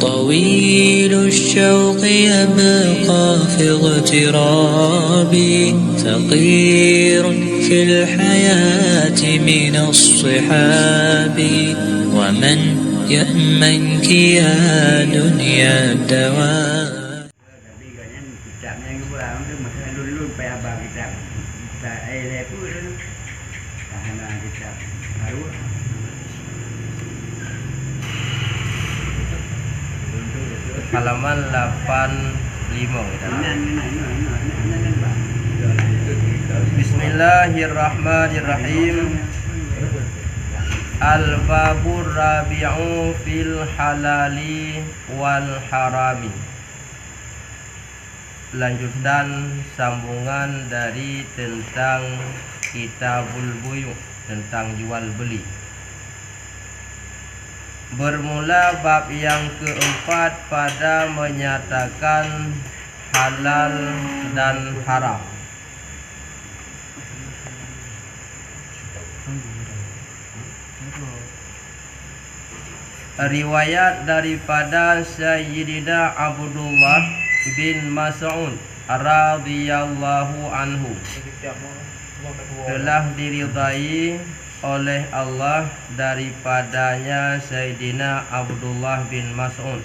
طويل الشوق يبقى في اغترابي، ثقير في الحياة من الصحاب، ومن يأمنك يا دنيا الدوام. Halaman 85 Bismillahirrahmanirrahim. Al-babur rabi'u fil halali wal harami. Lanjutan sambungan dari tentang kitabul buyu, tentang jual beli. Bermula bab yang keempat pada menyatakan halal dan haram. Riwayat daripada Sayyidina Abdullah bin Mas'ud radhiyallahu anhu telah diridai oleh Allah daripadanya Sayyidina Abdullah bin Mas'ud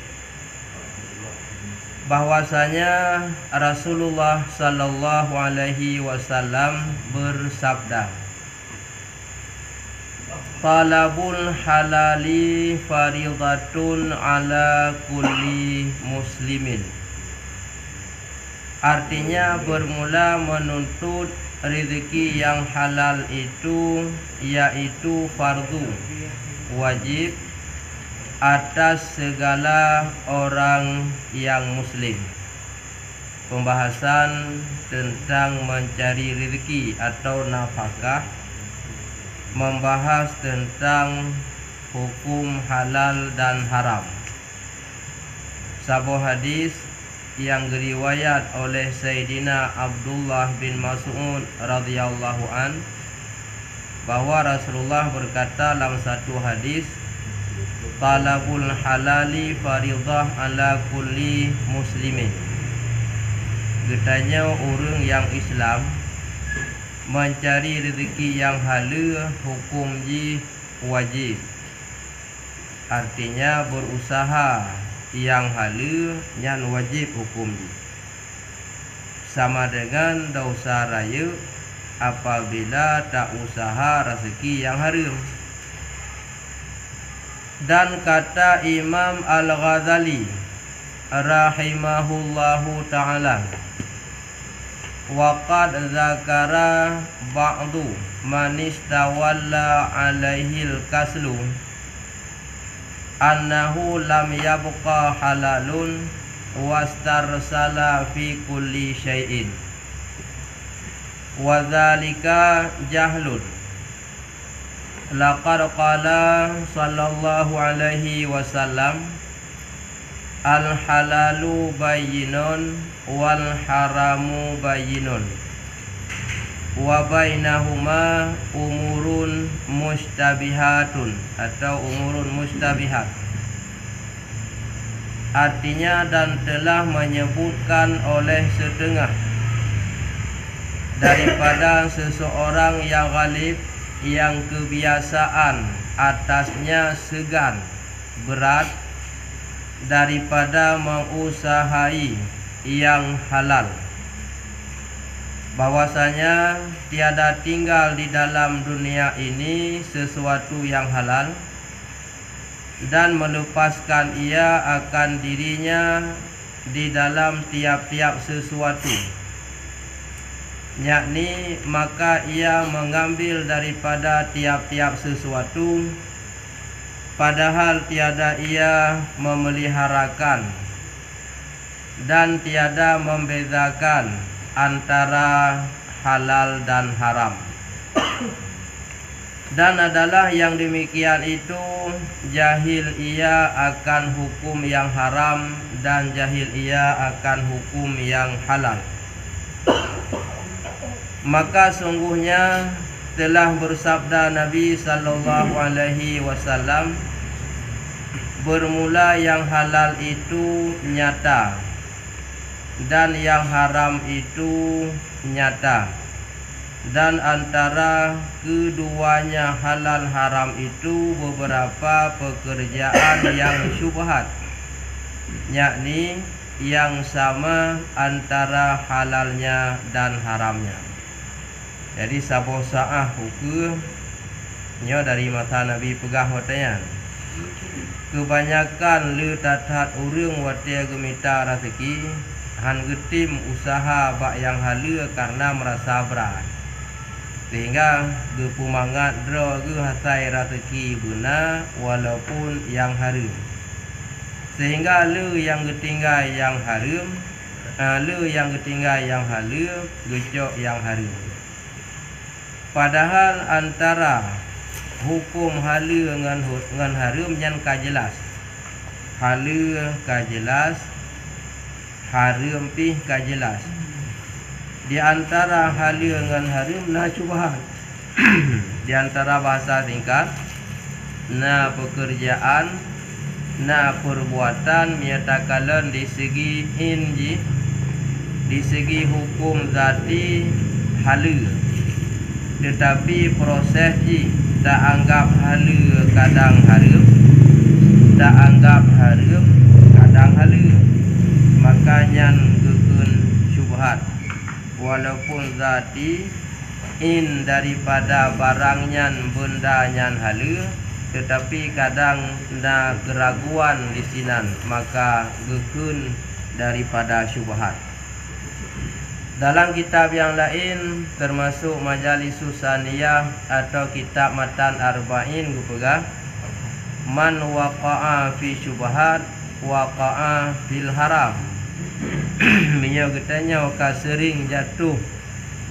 bahwasanya Rasulullah sallallahu alaihi wasallam bersabda, talabul halali faridatun ala kulli muslimin. Artinya bermula menuntut rezeki yang halal itu yaitu fardu wajib atas segala orang yang muslim. Pembahasan tentang mencari rezeki atau nafkah, membahas tentang hukum halal dan haram. Sebuah hadis yang diriwayat oleh Sayyidina Abdullah bin Mas'ud radhiyallahu an, bahwa Rasulullah berkata dalam satu hadis, talabul halali faridah ala kulli muslimin. Katanya orang yang Islam mencari rezeki yang halal hukum wajib. Artinya berusaha yang halal yang wajib hukum. Sama dengan dosa raya apabila tak usaha rezeki yang haram. Dan kata Imam Al-Ghazali rahimahullahu ta'ala, waqad zakara ba'du man istawalla alaihil kaslu annahu lam yabqa halalun wastarsala fi kulli syai'in wa dzalika jahlun. Laqad qala sallallahu alaihi wasallam, al halalu bayyinun wal haramu bayyinun wa bainahuma umurun mustabihatun atau umurun mustabihat. Artinya, dan telah menyebutkan oleh setengah daripada seseorang yang ghalib, yang kebiasaan atasnya segan berat daripada mengusahai yang halal, bahwasanya tiada tinggal di dalam dunia ini sesuatu yang halal dan melepaskan ia akan dirinya di dalam tiap-tiap sesuatu, yakni maka ia mengambil daripada tiap-tiap sesuatu padahal tiada ia memeliharakan dan tiada membezakan antara halal dan haram. Dan adalah yang demikian itu jahil ia akan hukum yang haram dan jahil ia akan hukum yang halal. Maka sungguhnya telah bersabda Nabi sallallahu alaihi wasallam, bermula yang halal itu nyata dan yang haram itu nyata, dan antara keduanya halal haram itu beberapa pekerjaan yang syubhat, yakni yang sama antara halalnya dan haramnya. Jadi saboh sa'ah hukumnya dari mata Nabi pegah watanya. Kebanyakan le tatat urang watia gemita rezeki han getim usaha bak yang hala karena merasa berat, sehingga gepumangat dro ge hasai rezeki guna walaupun yang haram, sehingga le yang getinggai yang haram, le yang getinggai yang halal gejok yang haram. Padahal antara hukum halal dengan haram yang kajelas. Halal kajelas, haram pih kajelas. Di antara halal dengan haram na syubhat. Di antara bahasa singkat, na pekerjaan, na perbuatan menyatakan di segi inji, di segi hukum zati halal, tetapi proses ji tak anggap halal kadang haram, tak anggap haram kadang halal, makanya gekun syubhat. Walaupun zati in daripada barangnya bendanya halal, tetapi kadang na keraguan di sinan, maka gekun daripada syubhat. Dalam kitab yang lain termasuk Majalisus Saniyah atau kitab Matan Arba'in gupega, man waqa'a fi syubhat waqa'a fil haram. Minyo katanya ka sering jatuh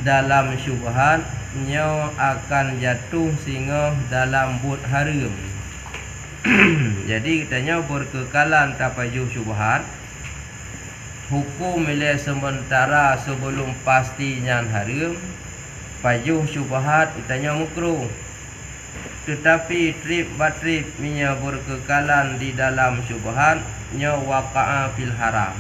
dalam syubhat, nyo akan jatuh singo dalam but haram. Jadi katanya berkekalan tapajuh syubhat, hukum milik sementara sebelum pastinya haram, pajuh syubhat itanya makruh. Tetapi trip batrip minyak berkekalan di dalam syubhat, nya waqa'a fil haram.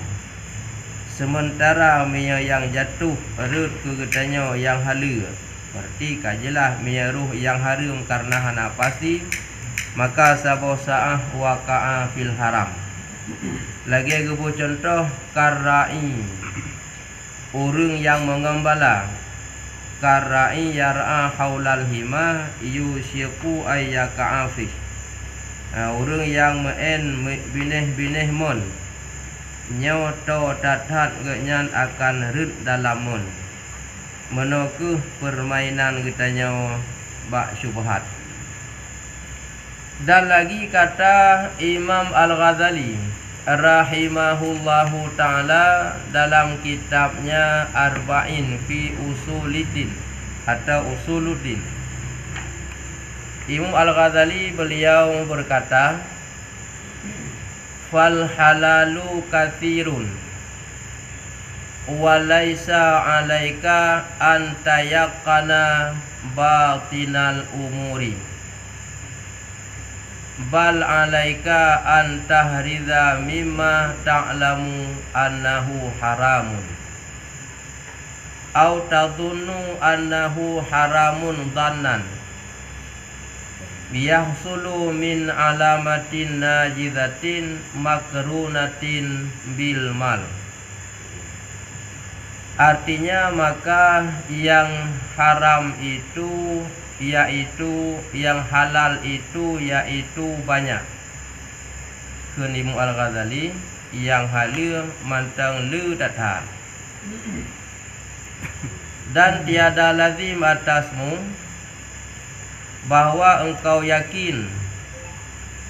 Sementara minyak yang jatuh erut ke katanya yang halal, berarti kajelah minyak ruh yang haram karena hana pasti, maka saboh sa'ah waqa'a fil haram. Lagi gebu contoh karai, orang yang mengembala. Karai yar'a haulal hima yusyiku ayyaka'afih. Orang yang meen binih-binih mon, nyoto tatat genyan akan rid dalam mon. Menokuh permainan katanya bak syubhat. Dan lagi kata Imam Al-Ghazali rahimahullahu ta'ala dalam kitabnya Arba'in fi Usuliddin atau Usuluddin. Imam Al-Ghazali beliau berkata, fal halalu kathirun walaisa alaika antayakana batinal umuri, bal alaika an tahridha mimma ta'lamu annahu haramun au tadhunnu annahu haramun dhannan yahsulu min alamatin najizatin makrunatin bil mal. Artinya maka yang haram itu yaitu yang halal itu yaitu banyak. Imam Al-Ghazali yang halal mantang lu datang. Dan tiada lazim atasmu bahwa engkau yakin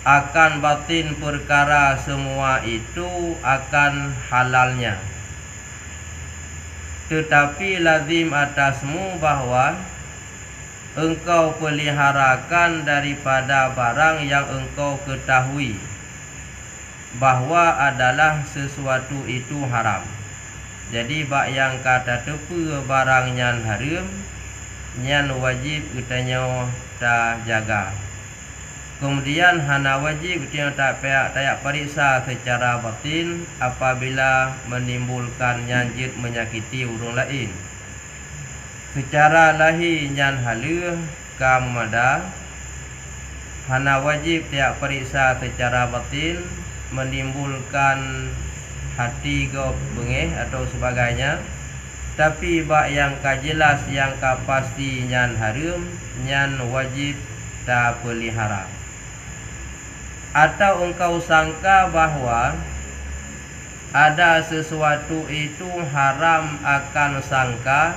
akan batin perkara semua itu akan halalnya, tetapi lazim atasmu bahwa engkau peliharakan daripada barang yang engkau ketahui bahwa adalah sesuatu itu haram. Jadi bak yang kata tepu barang yang haram, yang wajib katanya ta jaga. Kemudian hana wajib dia tak periksa secara batin apabila menimbulkan nyanjit menyakiti urang lain. Secara lahir nyan halu kamada hana wajib dia periksa secara batin menimbulkan hati go bengeh atau sebagainya. Tapi bak yang jelas yang pasti nyan harum nyan wajib tak pelihara. Atau engkau sangka bahawa ada sesuatu itu haram akan sangka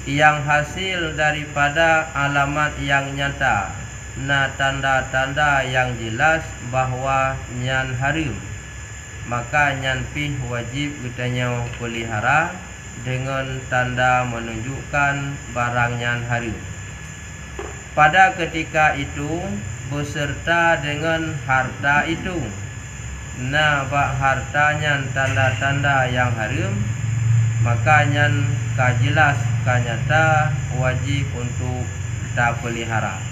yang hasil daripada alamat yang nyata, nah tanda-tanda yang jelas bahawa nyan haram, maka nyan pih wajib kitanya pelihara dengan tanda menunjukkan barang nyan haram. Pada ketika itu beserta dengan harta itu. Nah, bak hartanya tanda-tanda yang haram, makanya jelas nyata wajib untuk tak pelihara.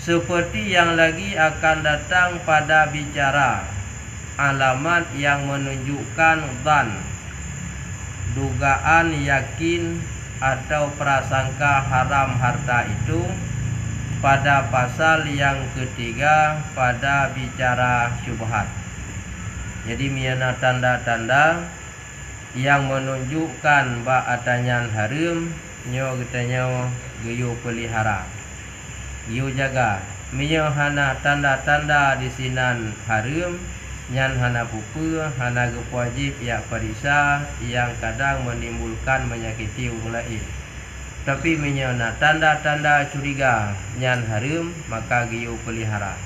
Seperti yang lagi akan datang pada bicara alamat yang menunjukkan dhan, dugaan yakin atau prasangka haram harta itu pada pasal yang ketiga pada bicara syubhat. Jadi miana tanda-tanda yang menunjukkan bak atanyan haram nyo kitanya geyo pelihara, geyo jaga. Miyo hana tanda-tanda di sinan haram nyan hana pupu hana wajib ya periksa yang kadang menimbulkan menyakiti orang lain. Tapi menyana tanda-tanda curiga nyan haram maka giyu pelihara.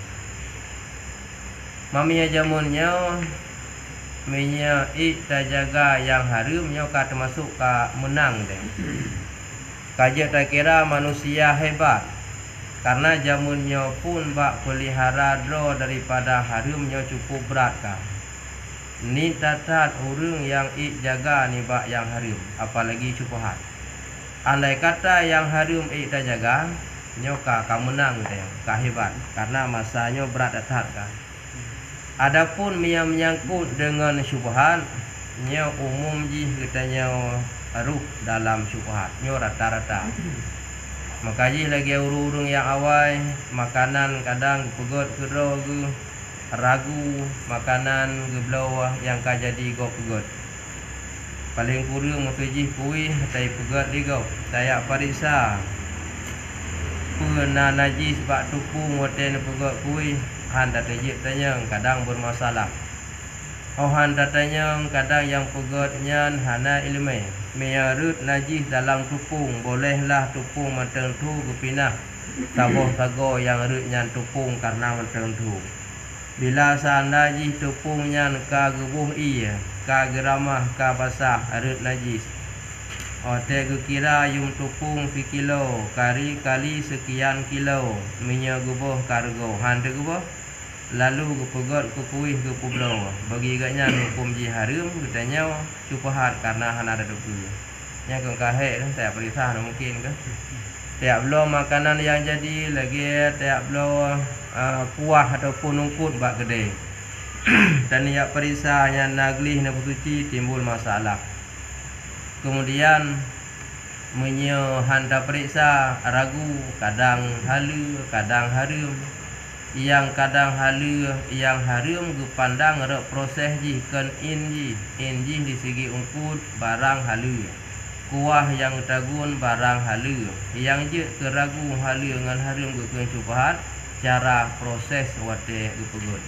Mamia jamunnya menya tak jaga yang haram nyo ka termasuk ka menang deh. Kaja tak kira manusia hebat karena jamunnya pun bak pelihara dro daripada haram nyo cukup berat ka. Ni tatat urang yang jaga ni bak yang haram apalagi syubhat. Andai kata yang haram tak jaga, nyoka ka menang teh, ka hebat karena masanya berat atat ka. Adapun yang menyangkut dengan syubhat, nyo umum ji kitanya ruh dalam syubhat, nyo rata-rata. Makaji lagi urung-urung yang awal makanan kadang pegot kero ke ragu makanan ke belau yang ka jadi go pegot. Paling kurang mengkejih kuih tai pegat ligau saya periksa pernah najis bak tupung hotel pegat kuih han datanya tanya kadang bermasalah. Han datanya kadang yang pegatnya hana ilmu menyarut najis dalam tupung bolehlah tupung mententu kepinah saboh-sago yang rutnya tupung karena mententu. Bila saan najis tupungnya ka gebuh iya ka geramah ka basah arut najis. Te kira yung tupung fi kilo kari kali sekian kilo minyak gebuh kargo han de gebuh lalu gepegot ke kuih ke pulau bagi gaknya hukum ji haram katanya syubhat karena han ada debu. Nya kong kahe tak periksa mungkin ke. Tiap belum makanan yang jadi lagi tiap belum kuah ataupun ungkut bak gede. Dan ia periksa yang naglih na bersuci timbul masalah. Kemudian handa periksa ragu kadang halu kadang haram. Yang kadang halu yang haram gepandang rek proses ji kan inji di segi ungkut barang halu. Kuah yang tagun barang halu. Yang je keragu halu dengan haram geken syubhat cara proses wate gepegut.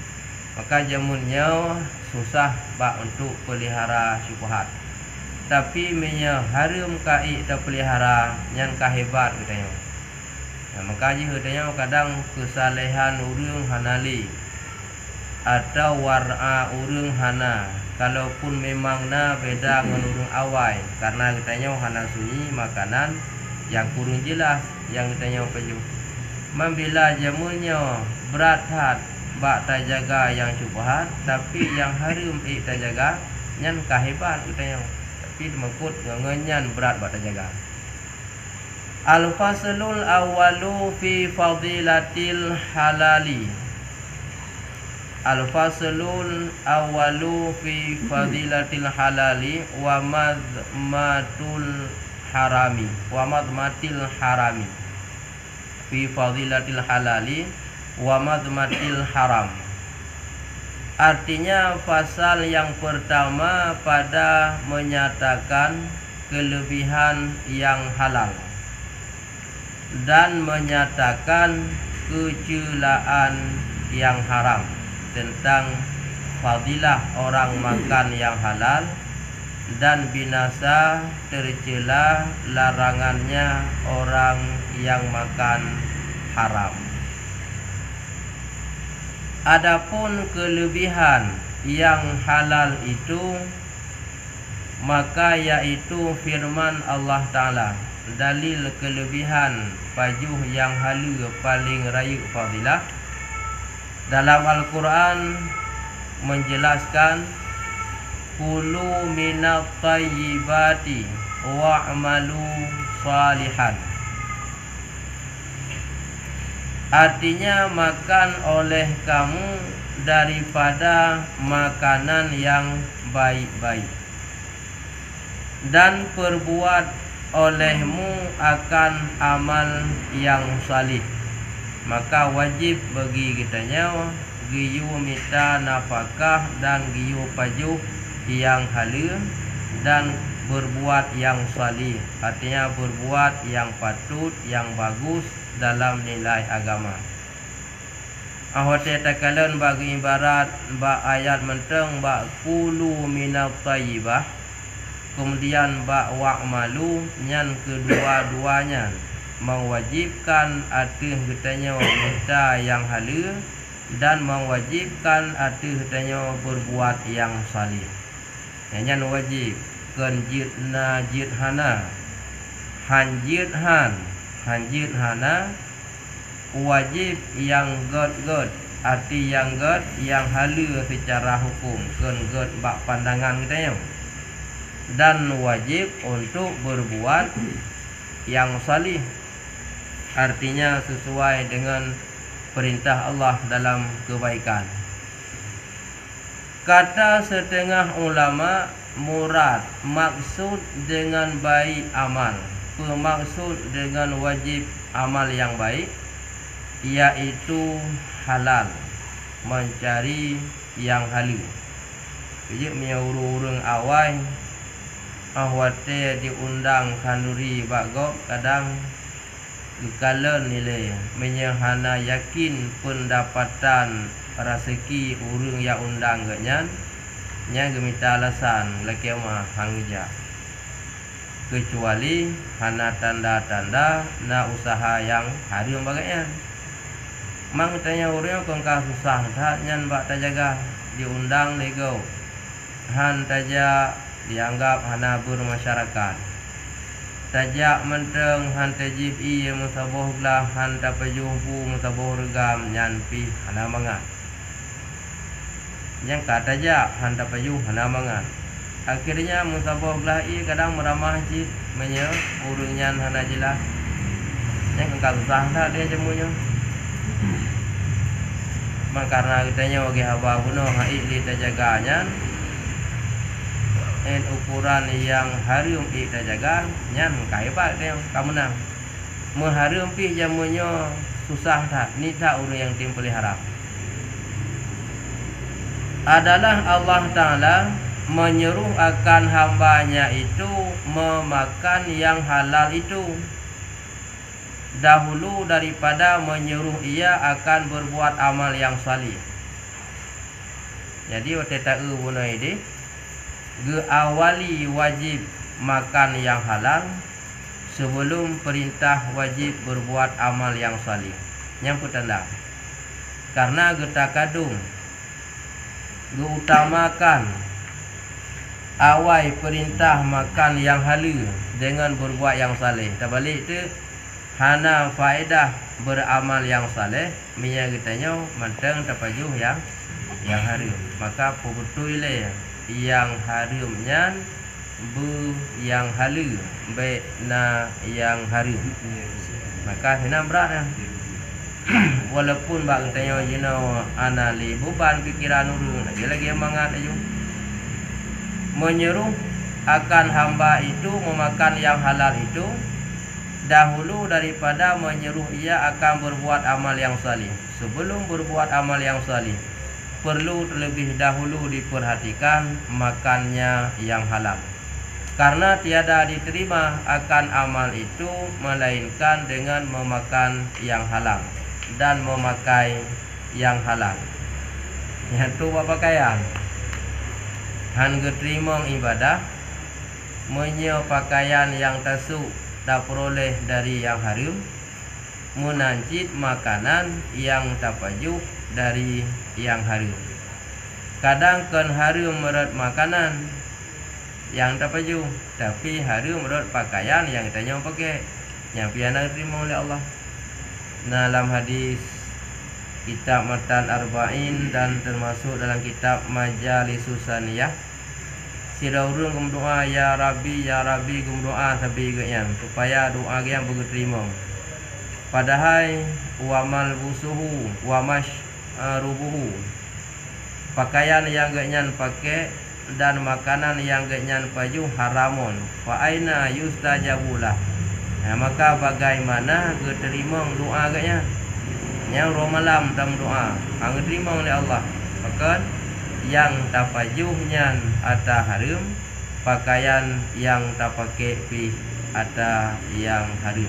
Maka jamunnya susah bak untuk pelihara syubhat. Tapi menya haram kai tak pelihara nyan kahebat katanya. Maka ji katanya kadang kesalehan urang hanali atau wara urang hana. Kalaupun memang na beda dengan urang awai karena katanya hana sunyi makanan yang kurang jelas yang katanya peju. Membila jamunnya berat hat bak tak jaga yang syubhat tapi yang haram tak jaga nyan kahebat katanya. Tapi mengkut ngenyan berat bak tak jaga. Al-faslul awwalu fi fadilatil halali. Al-faslul awwalu fi fadilatil halali wa madmatul harami. Wa madmatil harami. Fi fadilatil halali wa madmatil haram. Artinya pasal yang pertama pada menyatakan kelebihan yang halal dan menyatakan kecelaan yang haram, tentang fadilah orang makan yang halal dan binasa tercela larangannya orang yang makan haram. Adapun kelebihan yang halal itu, maka yaitu firman Allah Ta'ala, dalil kelebihan pajuh yang halu paling raya fadilah. Dalam Al-Quran menjelaskan, kulu minat tayyibati wa'malu salihan. Artinya makan oleh kamu daripada makanan yang baik-baik, dan perbuat olehmu akan amal yang salih. Maka wajib bagi kitanya giyu mita nafkah dan giyu pajuh yang halal dan berbuat yang salih. Artinya berbuat yang patut, yang bagus dalam nilai agama. Ahote takalan bagi ibarat ba ayat menteng ba kulu minat tayyibah, kemudian ba wa'malu, nyan kedua-duanya mewajibkan atas katanya minta yang halal dan mewajibkan atas katanya berbuat yang salih. Nyan wajib kenjit na jithana hanjit hana wajib yang god arti yang god yang halal secara hukum ken god bak pandangan katanya, dan wajib untuk berbuat yang salih, artinya sesuai dengan perintah Allah dalam kebaikan. Kata setengah ulama, murad maksud dengan baik amal, pemaksud dengan wajib amal yang baik, yaitu halal, mencari yang halal. Jadi urung awai ahwate diundang kanuri bago kadang kekalan nilai menyehana yakin pendapatan rezeki urung yang undang ganyan nya gemita alasan laki mah hangja, kecuali hana tanda-tanda na usaha yang harum bagaian. Mang tanya urang kongkah susah tak nyan bak tajaga diundang lego han taja dianggap hana bermasyarakat. Tajak menteng han tajib iya musaboh belah han tapajumpu musaboh regam nyan pi hana mangat. Yang kata tajak han tapaju hana mangat. Akhirnya musaboh belah iya kadang meramah jid menye urung nyan hana jelas. Yang kengkak susah tak dia jemunya. Mak karena katanya wagi haba bunuh haid li tajaganya ukuran yang harum kita jaga nyan kaibat dia kamu nang mengharum pi jamunya susah tak ni tak urang yang tim pelihara adalah Allah Ta'ala menyeru akan hambanya itu memakan yang halal itu dahulu daripada menyuruh ia akan berbuat amal yang salih. Jadi waktu tahu guna ini awali wajib makan yang halal sebelum perintah wajib berbuat amal yang salih. Yang pertanda karena kita kadung utamakan awal perintah makan yang halal dengan berbuat yang salih. Terbalik itu hana faedah beramal yang saleh minyak kitanya menteng terpajuh yang harum. Maka betul yang harumnya yang halu baik na yang harum. Maka senang berat lah. Walaupun bak tanya anali beban pikiran urang lagi semangat aja. Menyuruh akan hamba itu memakan yang halal itu dahulu daripada menyuruh ia akan berbuat amal yang salih. Sebelum berbuat amal yang salih, perlu terlebih dahulu diperhatikan makannya yang halal. Karena tiada diterima akan amal itu melainkan dengan memakan yang halal dan memakai yang halal. Yang tu buat pakaian. Han terima ibadah, menye pakaian yang tasuk tak peroleh dari yang harum, menancit makanan yang tak pajuh dari yang harum. Kadang kan harum merat makanan yang tak pajuh, tapi harum merat pakaian yang tanya pakai, yang piana terima oleh Allah. Dalam hadis kitab Matan Arba'in dan termasuk dalam kitab Majalisus Saniyah, sira urang gum doa ya Rabbi gum doa sabi geyan supaya doa yang berterima. Padahal wamal busuhu wamash rubuhu, pakaian yang genyan pakai dan makanan yang genyan paju haramun. Fa aina yustajabulah. Maka bagaimana keterima doa agaknya yang roh malam dalam doa ang terima oleh Allah. Maka yang tak pajuhnya atau harum, pakaian yang tak pakai pi atau yang harum.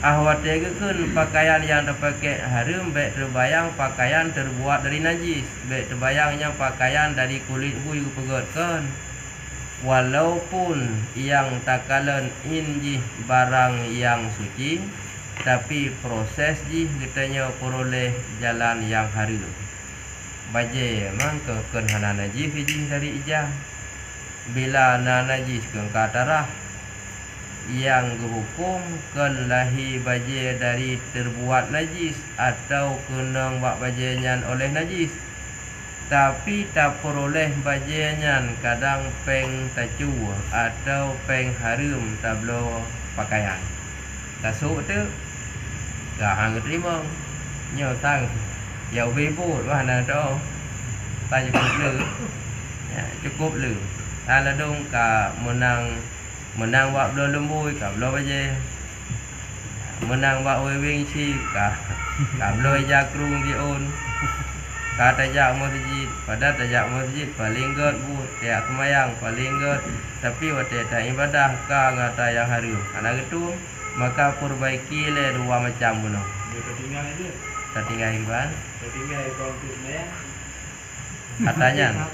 Ahwat tegekeun pakaian yang tak pakai harum baik terbayang pakaian terbuat dari najis, baik terbayangnya pakaian dari kulit bui pegatkeun. Walaupun yang takalan injih barang yang suci, tapi proses jih katanya peroleh jalan yang harum. Baje memang ke hana najis jih dari ijah. Bila na najis ke katarah yang hukum kan lahi baje dari terbuat najis atau kenang bak bajenyan oleh najis. Tapi tak peroleh bajenyan kadang peng tacu atau peng harum tablo pakaian. Tasuk tu gak hang terima nyo tang Dạo vi bút và hành đó ta cukup lử cukup lử ta là đông cả menang wak do lembui cả lo baje menang wak we wing chi cả lo ja krung di on ka tajak masjid pada tajak masjid paling god bu tiap semayang paling god tapi wate ta ibadah ka ngata yang harum anak itu maka perbaiki le dua macam buno tertinggal iban katanya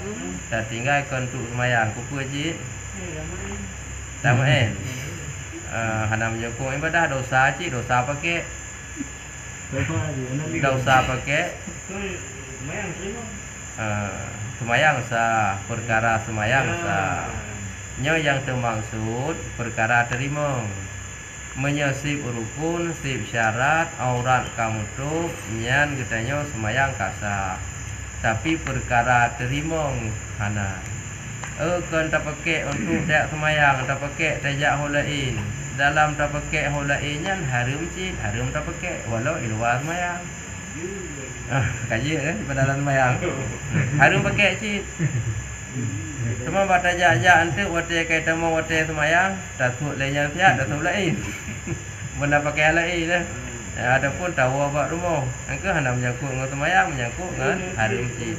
tertinggal untuk semayang kuku haji sama hanam jokong ibadah dosa ci dosa pakai dosa pakai semayang sah perkara semayang sah nyo yang termaksud perkara terima menyisip rukun sip syarat aurat kamu tuh nyan katanya semayang kasah tapi perkara terima hana kan tak pakai untuk tak semayang tak pakai tajak hulain dalam tak pakai hulain nyan harum cik harum tak pakai walau di luar semayang kaji pada dalam semayang harum pakai cik cuma bata jajak ante wate kai tamo wate semayang tasuk lenya siap tasuk lain benda pakai lain dah adapun tahu abak rumah angka hendak menyangkut dengan semayang menyangkut dengan harum cik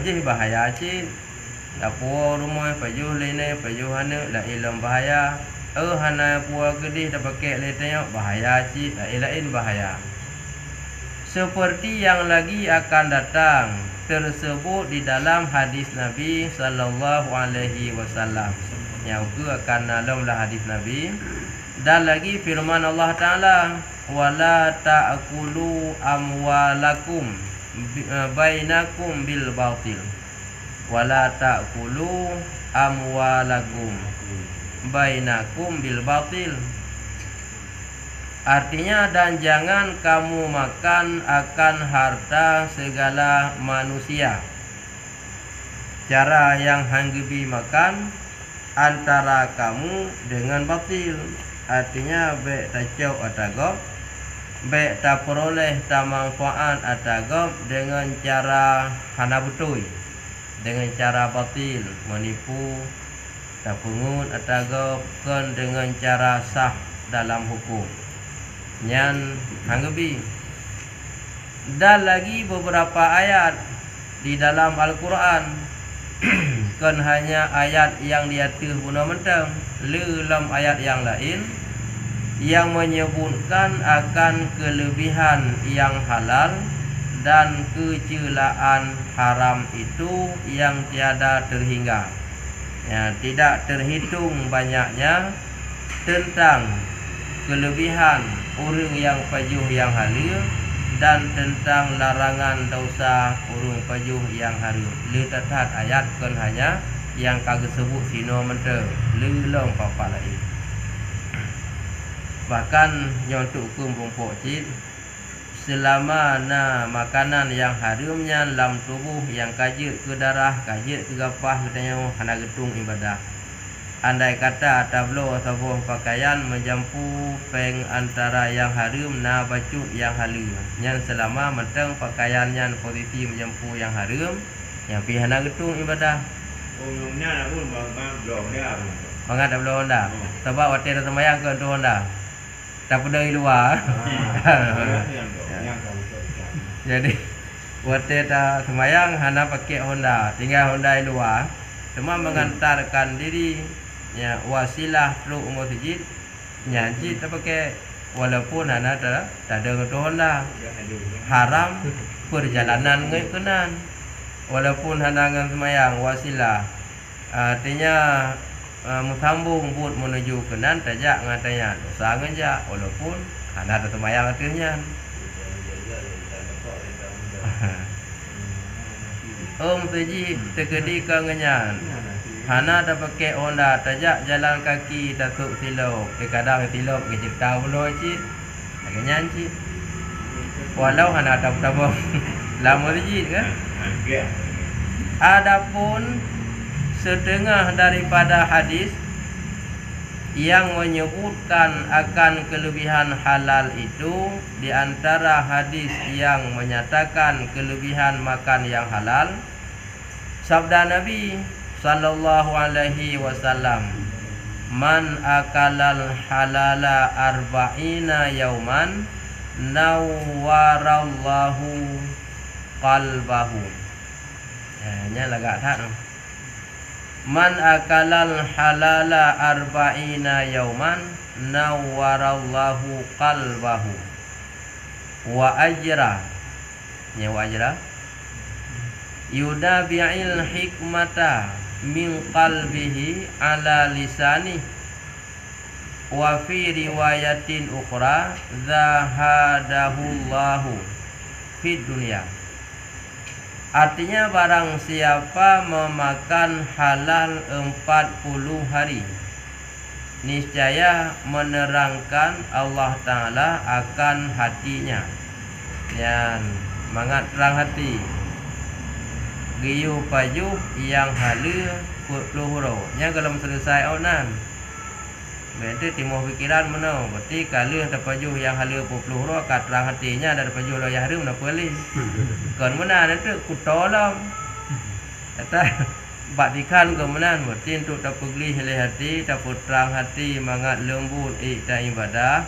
jih bahaya cik dapur rumah pajuh lene pajuh hana la ilam bahaya hana puak gedih dah pakai letanya bahaya cik la ilain bahaya seperti yang lagi akan datang tersebut di dalam hadis Nabi sallallahu alaihi wasallam yang akan dalamlah hadis Nabi dan lagi firman Allah Taala wala ta'kulu amwalakum bainakum bil batil wala ta'kulu amwalakum bainakum bil batil Artinya, dan jangan kamu makan akan harta segala manusia. Cara yang hanggebi makan antara kamu dengan batil. Artinya baik tak cau atagop, baik tak peroleh tak manfaat atagop dengan cara hana betul, dengan cara batil, menipu, tak pungut atagop kan dengan cara sah dalam hukum. Nyan hanggebi. Dan lagi beberapa ayat di dalam Al-Quran kan hanya ayat yang diatur guna mentang, dalam ayat yang lain yang menyebutkan akan kelebihan yang halal dan kecelaan haram itu yang tiada terhingga. Ya, tidak terhitung banyaknya tentang kelebihan orang yang pajuh yang halal dan tentang larangan dosa urung pajuh yang harum. Letak ayat kan hanya yang kagak sebut sino mentang lelong papa lain. Bahkan nyontuk kumpuk cid selama makanan yang harumnya dalam tubuh yang kajit ke darah, kajit ke gapah katanya hana getung ibadah. Andai kata tablo sabuh pakaian menjampu peng antara yang harum na bacut yang halus. Yang selama mentang pakaiannya posisi menjampu yang harum, yang pihana getung ibadah. Umumnya pun bang blog dia. Bangat tablo Honda. Sebab waktu ada sembahyang ke tu Honda. Tak peduli luar. Jadi waktu ada sembahyang hana pakai Honda, tinggal Honda di luar. Cuma mengantarkan diri ya wasilah perlu masjid nyanyi tak pakai walaupun hana tak ada Honda. Haram perjalanan ngikunan walaupun hana ngan semayang wasilah. Artinya sambung buat menuju kenan tajak ngatanya dosa ngajak walaupun hana ada semayang artinya. Seji terkedi kengenyan hana dah pakai Honda tajak jalan kaki datuk silop kadang silop ke cipta pula cik kenyan cik walau hana tabung lama cik kan. Adapun setengah daripada hadis yang menyebutkan akan kelebihan halal itu, di antara hadis yang menyatakan kelebihan makan yang halal, sabda Nabi sallallahu alaihi wasallam, man akalal halala arba'ina yauman nawwarallahu qalbahu. Ya lagak tak. Man akalal halala arba'ina yauman nawwarallahu qalbahu wa ajra. Ya wa ajra yudabi'il hikmata min qalbihi ala lisani wa fi riwayatin ukhra zahadahullahu fid dunya. Artinya barang siapa memakan halal 40 hari, niscaya menerangkan Allah Ta'ala akan hatinya. Yang mangat terang hati. Giyu pajuh yang halal 40 hurau. Yang kalau selesai onan. Berarti timuh pikiran mana. Berarti kalau ada pajuh yang halal 40 hurau, kat terang hatinya ada pajuh yang harum nak boleh. Kan mana nanti kutolam. Kata batikan ke mana. Berarti untuk tak pergi oleh hati, tak terang hati, mangat lembut dan ibadah.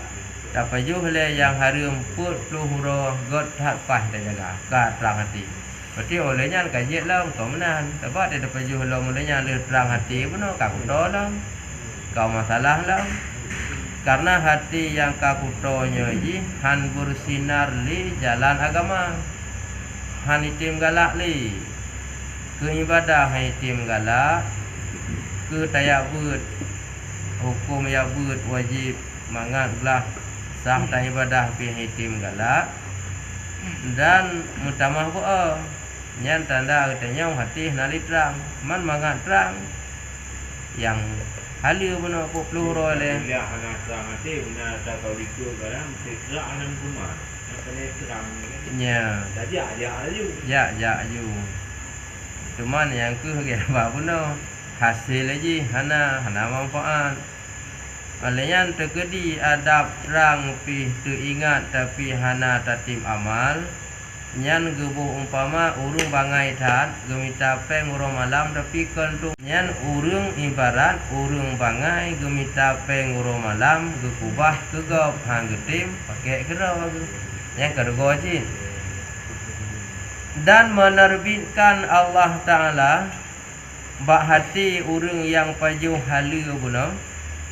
Tak pajuh oleh yang harum 40 hurau, god tak pas dah jaga. Kat terang hati. Berarti olehnya kajian lah kau mana. Sebab dia dapat pajuh lah mulanya le terang hati pun kau kutolam. Kau masalah lah. Karena hati yang kakutonya ji han bersinar li jalan agama. Han itim galak li ke ibadah, han itim galak ke tayak bud hukum ya bud wajib mangat belah sah tak ibadah pi itim galak dan mutamah buah nyan tanda katanya hati nali terang man mangat terang yang Hala benar 40 roy le. Bila anak terang hati, una tak tahu likut kadang terang anak rumah. Yang kena terang. Nya. Saja aja. Ya ju. Cuman yang ke apa benar hasil aja hana manfaat. Alayan terkedi adab terang pi teringat tapi hana tatim amal. Nyan gebuh umpama urung bangai tat gemita peng urung malam tapi kentung nyan urung ibarat urung bangai gemita peng urung malam gekubah kegop hang getim pakai gerau yang kedua je. Dan menerbitkan Allah Ta'ala bak hati urung yang pajuh hala guna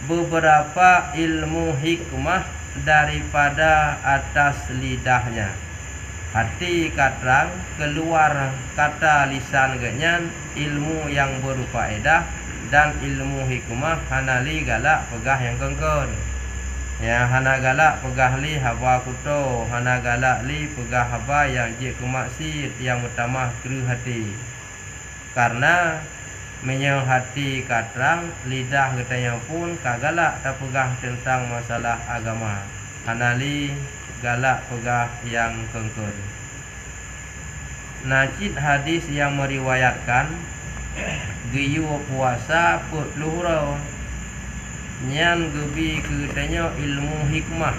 beberapa ilmu hikmah daripada atas lidahnya. Hati katrang keluar kata lisan genyan ilmu yang berfaedah dan ilmu hikmah hanali galak pegah yang kengkon. Ya hana galak pegah li hawa kuto, hana galak li pegah haba yang je kemaksud yang utama kru hati. Karena menyang hati katrang lidah katanya pun kagalak tak pegah tentang masalah agama. Hanali galak pegah yang kengkon. Najid hadis yang meriwayatkan giyu puasa put luhurau nyan gebi katanya ilmu hikmah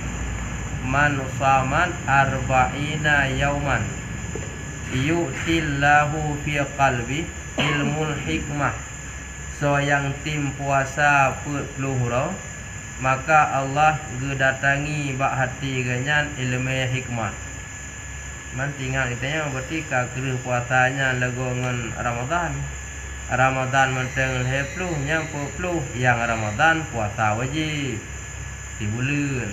man saman arba'ina yauman yu'tillahu fi qalbi ilmu hikmah. So yang tim puasa put luhurau maka Allah gedatangi bak hati ganyan ilmu hikmah. Man tinggal itanya berarti kagre puasanya lagongan Ramadan. Ramadan menteng 20 yang 40 yang Ramadan puasa wajib di bulan.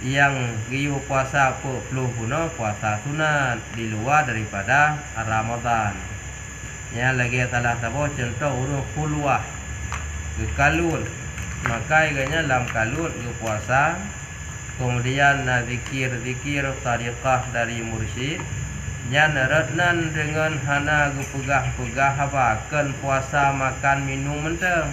Yang giyu puasa 40 puno puasa sunat di luar daripada Ramadan. Ya lagi salah satu contoh urung khulwah ke kalun. Maka iganya dalam kalut ke puasa. Kemudian zikir tariqah dari mursyid. Nyan ratnan dengan hana ke pegah-pegah habakan puasa makan minum menteng.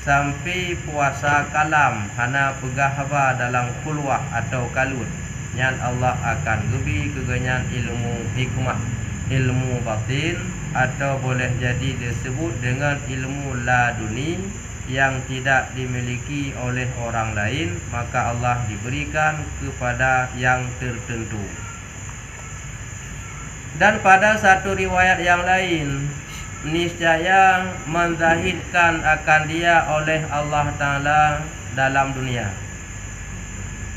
Sampai puasa kalam hana pegah haba dalam khulwah atau kalut. Nyan Allah akan gebi keganyan ilmu hikmah, ilmu batin atau boleh jadi disebut dengan ilmu laduni yang tidak dimiliki oleh orang lain, maka Allah diberikan kepada yang tertentu. Dan pada satu riwayat yang lain, niscaya menzahidkan akan dia oleh Allah Ta'ala dalam dunia.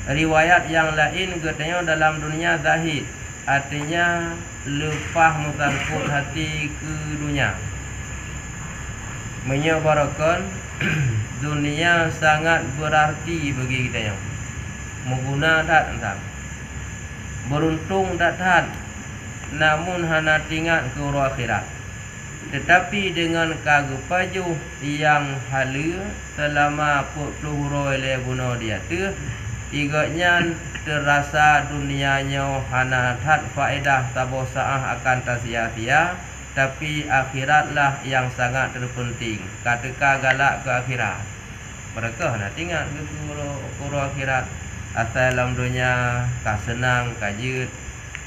Riwayat yang lain katanya dalam dunia zahid, artinya lepas mutarkut hati ke dunia. Menyebarakan dunia sangat berarti bagi kita yang mengguna tak entah. Beruntung tak tahan, namun hana tinggal ke urut akhirat. Tetapi dengan kagupaju yang halu selama 40 roy le bunuh dia tu, iganya terasa dunianya hana tak faedah tabosaah akan tak sia-sia. Tapi akhiratlah yang sangat terpenting. Katakan galak ke akhirat. Mereka nak tinggal ke kuru akhirat. Asal dalam dunia kah senang, kah jut.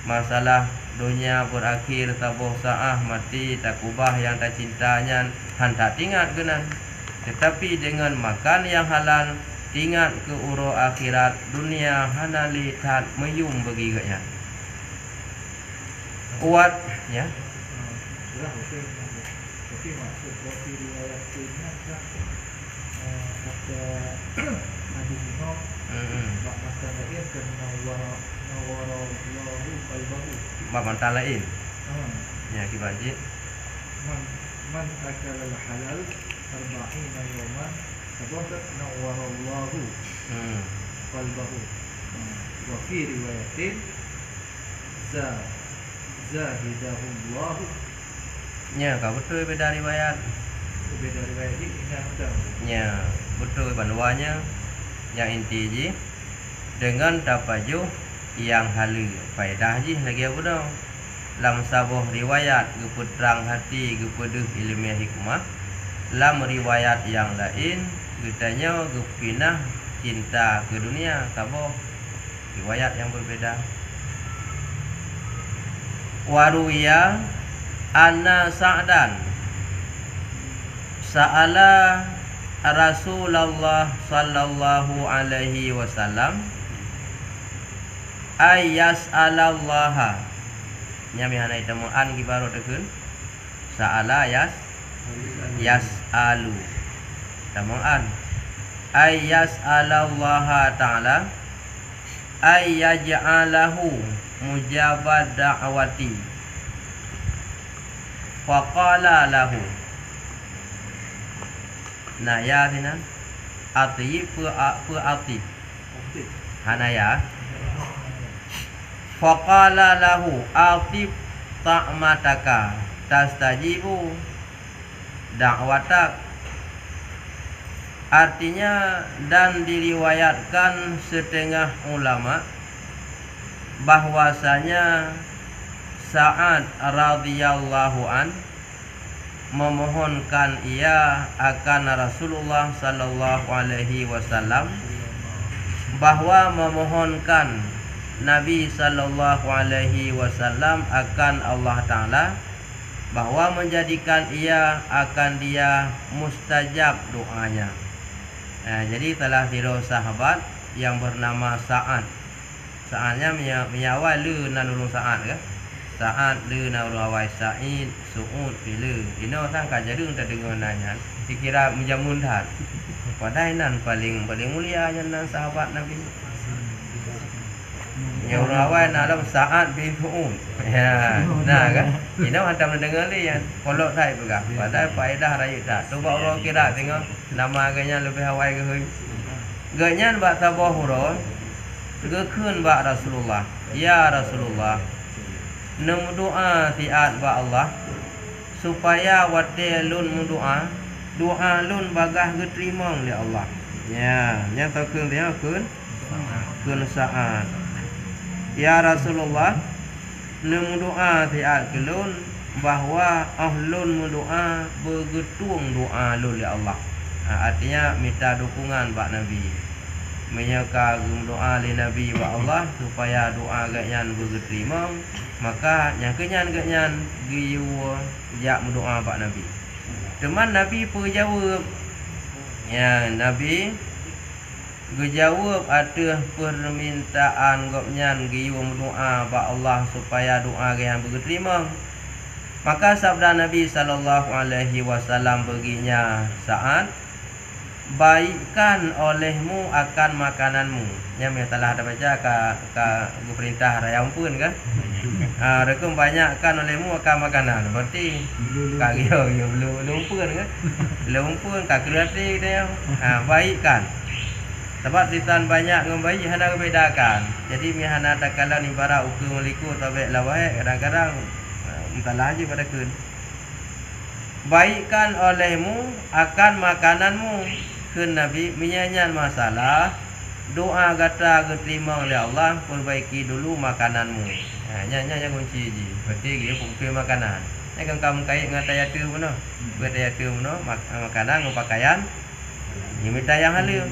Masalah dunia berakhir tabuh sa'ah mati tak kubah yang tak cintanya. Han tak tinggal ke nan. Tetapi dengan makan yang halal, tinggal ke uru akhirat. Dunia hana lihat meyum bagi gaknya. Kuat ya. Tapi maksud kopi riwayat ini kata hadis ini kata lain kena nawara lahu qalbahu Bab mantan lain. Ya kibanji. Man akala al-halal 40 yawman tabadat nawara lahu qalbahu. Wa fi riwayatin zahidahullahu. Ya, kau betul beda riwayat. Beda riwayat ini ingat betul. Ya, betul banduanya. Yang inti je dengan tapaju yang halu faedah je lagi apa dah. Dalam sabuh riwayat keputrang hati kepada ilmiah hikmah Dalam riwayat yang lain katanya gepinah cinta ke dunia, kabo riwayat yang berbeda. Waruya anna Sa'dan sa'ala Rasulullah sallallahu alaihi wasallam ayyas'alallaha nyami hana ita an gibaro tekun sa'ala yas'alu tamuan ayyas'alallaha ta'ala ayyaj'alahu mujabad da'wati faqala lahu. Nah ya sinan ati ati hanaya faqala lahu atib ta'mataka tastajibu da'watak. Artinya, dan diriwayatkan setengah ulama bahwasanya Sa'ad radhiyallahu an memohonkan ia akan Rasulullah sallallahu alaihi wasallam, bahwa memohonkan Nabi sallallahu alaihi wasallam akan Allah Ta'ala, bahwa menjadikan ia akan dia mustajab doanya. Jadi telah tiada sahabat yang bernama Sa'ad. Sa'adnya menyawai lu na nulung Sa'ad ke? Sa'ad lu na ulawai Sa'id Su'ud pilu. Ino sangka jadi untuk dengar nanya. Dikira menjamun dah. Padahal nan paling mulia yang nan sahabat Nabi. Yang ulawai na dalam Sa'ad bin Su'ud. Ya, nah kan? Ino hantar mendengar li yang kolok saya juga. Padahal faedah raya tak. Coba orang kira tengok nama agaknya lebih hawai ke hui. Ganyan bak tabah hurul. Gekun bak Rasulullah. Ya Rasulullah, nemu doa tiat bak Allah supaya wate lun mendoa, doa lun bagah diterima oleh Allah. Ya, yang takun dia kun Sa'ad. Ya Rasulullah, nemu doa tiat kelun bahwa ahlun mendoa bergetung doa lun oleh Allah. Artinya minta dukungan bak Nabi, menyaka doa li Nabi wa Allah supaya doa gaknyan berterima, maka yang kenyan giyu jak mendoa bak Nabi. Teman Nabi berjawab, ya Nabi berjawab ada permintaan gaknyan giyu mendoa bak Allah supaya doa gaknyan berterima. Maka sabda Nabi sallallahu alaihi wasallam baginya, Sa'ad, baikkan olehmu akan makananmu. Yang telah ada baca ke perintah raya pun kan. Rekum banyakkan olehmu akan makanan. Berarti kagio belum pun kan. Belum pun kak kreatif dia. Baikkan. Sebab ditan banyak ngembai hana bedakan. Jadi mi hana takala ni bara ukur liku tabe lawai kadang-kadang entahlah aja pada kun. Baikkan olehmu akan makananmu. Kun Nabi menyanyian masalah doa kata keterima oleh Allah, perbaiki dulu makananmu. Nyanyi kunci je. Berarti dia pukul makanan. Jangan kamu kait dengan tayatu mana? Bertayatu mana? Makanan, pakaian. Ini minta yang halus.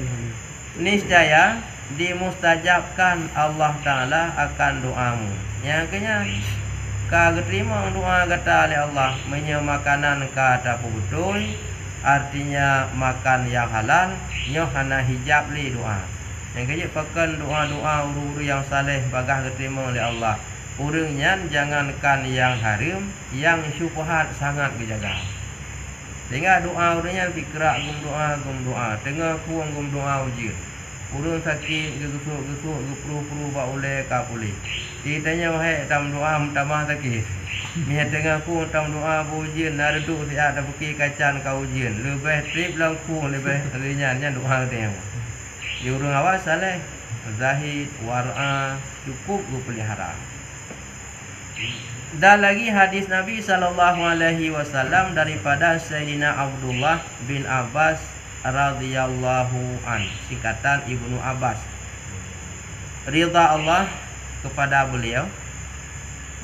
Niscaya dimustajabkan Allah Ta'ala akan doamu. Yang kenya ka keterima doa kata oleh Allah, menye makanan kata betul. Artinya makan yang halal, nyoh hana hijab li doa. Yang kejap pakan doa-doa uru-uru yang saleh bagah keterima oleh Allah. Urungnya jangankan yang haram, yang syubhat sangat kejaga. Sehingga doa urungnya fikrak gum doa, tengah kuang gum doa ujir. Urung sakit gesuk gepru-pru ba oleh ka pulih. Ditanya wahai tam doa tamah sakit. Mia tengah ku tam doa ujian ada duk dia ada beki kacan ka ujian. Lebih trip lang ku lebih ringannya doa tengah. Di urung awas saleh zahid war'a cukup ku pelihara. Dan lagi hadis Nabi sallallahu alaihi wasallam daripada Sayyidina Abdullah bin Abbas radhiyallahu an, singkatan Ibnu Abbas. Ridha Allah kepada beliau.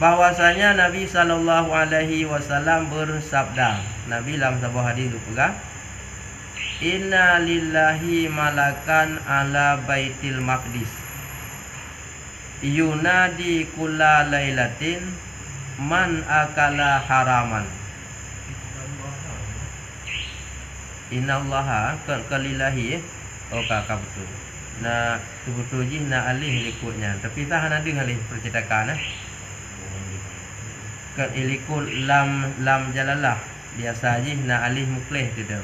bahwasanya Nabi sallallahu alaihi wasallam bersabda. Nabi dalam sebuah hadis itu pegang, inna lillahi malakan ala baitil maqdis yunadi kulla lailatin man akala haraman. Innallaha kalillahi kakak betul. Nah betul je nak alih likutnya, tapi tak ada alih percetakan kan ilikul lam jalalah biasa je nak alih mukleh tu dah.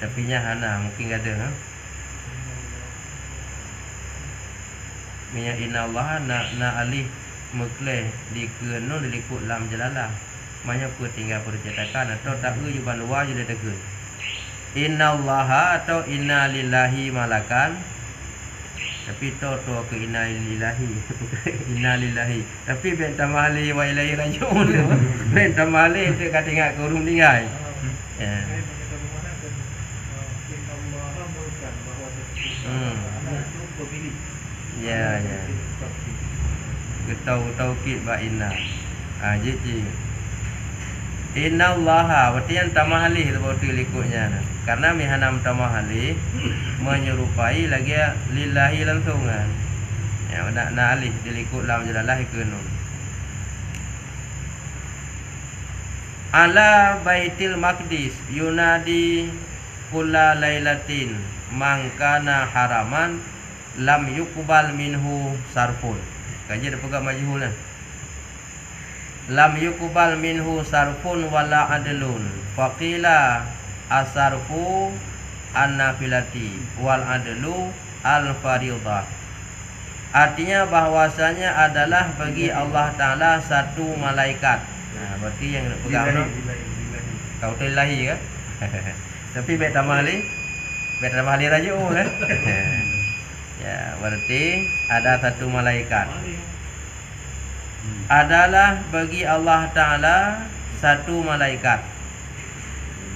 Tapi nya hana mungkin ada minyak innallaha na alih mukleh di kenun likut lam jalalah. Maknanya apa tinggal percetakan atau tak juban luar je dah tegur. Innallaha atau inna lillahi malakan, tapi to ke inna lillahi inna lillahi, tapi ben tamali wa ilaihi rajiun ben tamali tu kat tengok ke urung tinggal ya. Ya ya. Ketau kit ba inna. Ji. Innallaha berarti yang tamahali seperti likutnya. Karena mihanam tamahali menyerupai lagi lillahi langsung kan. Ya nak alih dilikut lam jalalah ikunun. Ala baitil maqdis yunadi kulla lailatin mangkana haraman lam yuqbal minhu sarfun. Kaji ada pegang majhul kan. Lam yuqbal minhu sarfun wala adlun. Faqila asarfu an-nafilati wal adlu al-fariḍah. Artinya bahwasanya adalah bagi Allah Taala satu malaikat. Nah, berarti yang pegang no kau ilahi kan. Tapi bet tamali raja kan. Ya, berarti ada satu malaikat. Adalah bagi Allah Ta'ala satu malaikat.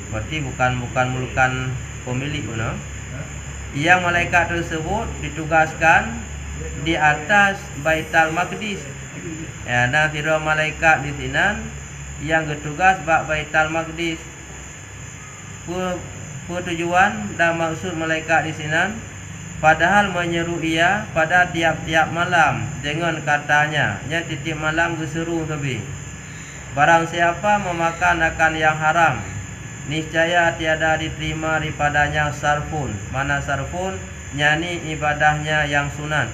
Berarti bukan pemilik no? Yang malaikat tersebut ditugaskan di atas Baitul Maqdis. Ya, nah kira malaikat di sini yang bertugas bak Baitul Maqdis. Tujuan dan maksud malaikat di sini padahal menyeru ia pada tiap-tiap malam dengan katanya, yang tiap malam berseru tapi barang siapa memakan akan yang haram, niscaya tiada diterima daripadanya sarfun. Mana sarfun? Nyani ibadahnya yang sunat.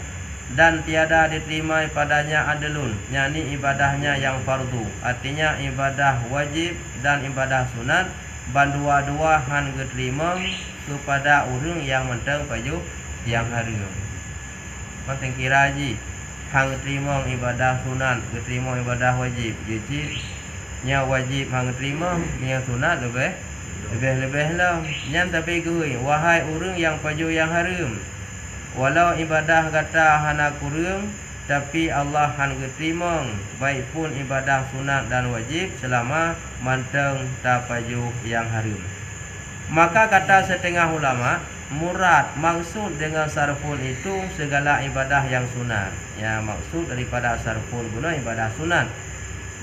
Dan tiada diterima padanya adlun, nyani ibadahnya yang fardu. Artinya ibadah wajib dan ibadah sunat bandua-dua han diterima kepada orang yang mentang paju yang haram. Kau kira ji hang terima ibadah sunat, terima ibadah wajib. Jadi nya wajib hang terima, nya sunat lebih lah. Nyan tapi gui wahai orang yang paju yang haram. Walau ibadah kata hana kurang, tapi Allah han terima baik pun ibadah sunat dan wajib selama manteng tak paju yang haram. Maka kata setengah ulama, murad maksud dengan sarfun itu segala ibadah yang sunat. Ya, maksud daripada sarfun guna ibadah sunat.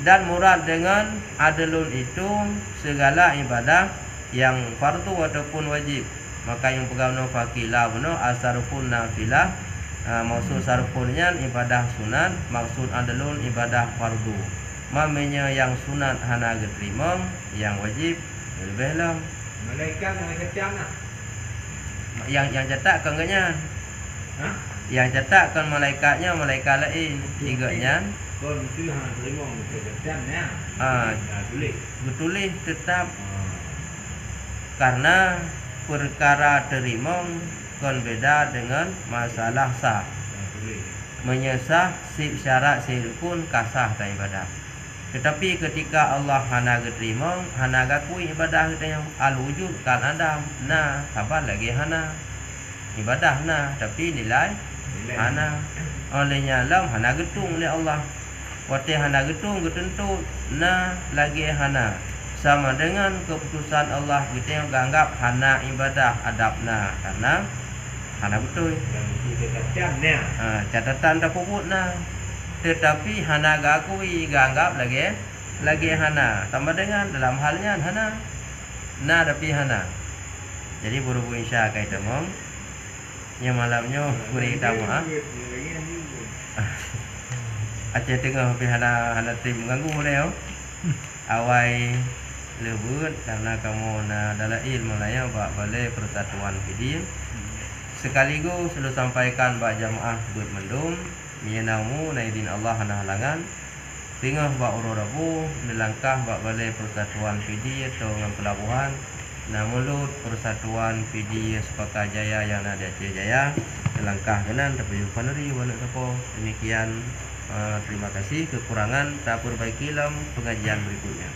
Dan murad dengan adlun itu segala ibadah yang fardu ataupun wajib. Maka yang pegang no fakilah beno asarfun nafilah. Maksud sarfunnya ibadah sunat, maksud adlun ibadah fardu. Mamanya yang sunat hana diterima, yang wajib lebih lah. Malaikat nak yang cetak kan ganya. ha? Yang cetak kan malaikatnya malaikat lain. Tiganya Kau mesti hang terima kebetulannya. Tulis. betulis tetap karena perkara terima kon beda dengan masalah sah. Tulis. Menyesah syarat pun kasah tak ibadah. Tetapi ketika Allah hana terima, hana gakui ibadah kita yang al-wujud kan ada, nah sabar lagi hana ibadah nah, tapi nilai hana. Olehnya lam hana getung oleh Allah. Waktu hana getung ketentu nah lagi hana. Sama dengan keputusan Allah kita yang anggap hana ibadah adabna karena hana betul. Yang mesti kebetulannya. Catatan tak puput nah. tetapi hana gakui ganggap lagi hana tambah dengan dalam halnya hana na tapi hana. Jadi buru-buru insya kaitu mong yang malamnya beri tamu Aceh tengah tapi hana tim mengganggu mulai awai lebut karena kamu dalam ilmu lain bak balai persatuan video sekaligus sudah sampaikan bak jamaah buat mendum mianamu naidin Allah hana halangan tengah bak uro-rabu melangkah bak balai persatuan video atau dengan pelabuhan namulut persatuan video Sepaka Jaya yang ada Aceh Jaya melangkah kenan tapi paneri wana kapo demikian. Terima kasih. Kekurangan tak perbaikilah pengajian berikutnya.